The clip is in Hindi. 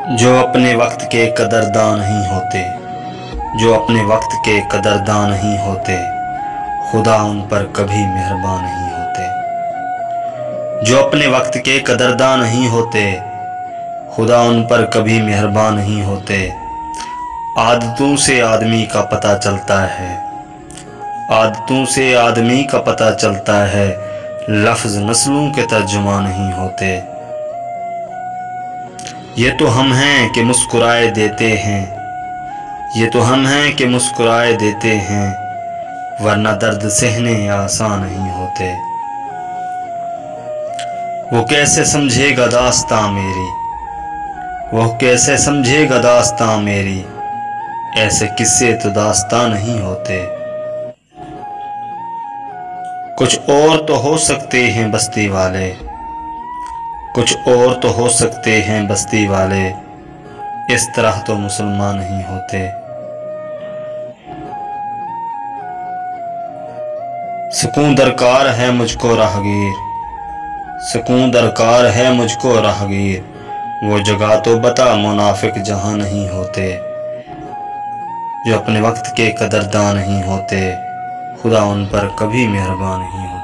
जो अपने वक्त के कदरदान नहीं होते, जो अपने वक्त के कदरदान नहीं होते, खुदा उन पर कभी मेहरबान नहीं होते। जो अपने वक्त के कदरदान नहीं होते, खुदा उन पर कभी मेहरबान नहीं होते। आदतों से आदमी का पता चलता है, आदतों से आदमी का पता चलता है, लफ्ज़ नस्लों के तर्जुमा नहीं होते। ये तो हम हैं कि मुस्कुराए देते हैं, ये तो हम हैं कि मुस्कुराए देते हैं, वरना दर्द सहने आसान नहीं होते। वो कैसे समझेगा दास्तां मेरी, वो कैसे समझेगा दास्तां मेरी, ऐसे किस्से तो दास्तां नहीं होते। कुछ और तो हो सकते हैं बस्ती वाले, कुछ और तो हो सकते हैं बस्ती वाले, इस तरह तो मुसलमान नहीं होते। सुकून दरकार है मुझको राहगीर, सुकून दरकार है मुझको राहगीर, वो जगह तो बता मुनाफिक जहां नहीं होते। जो अपने वक्त के कदरदान नहीं होते, खुदा उन पर कभी मेहरबान नहीं होता।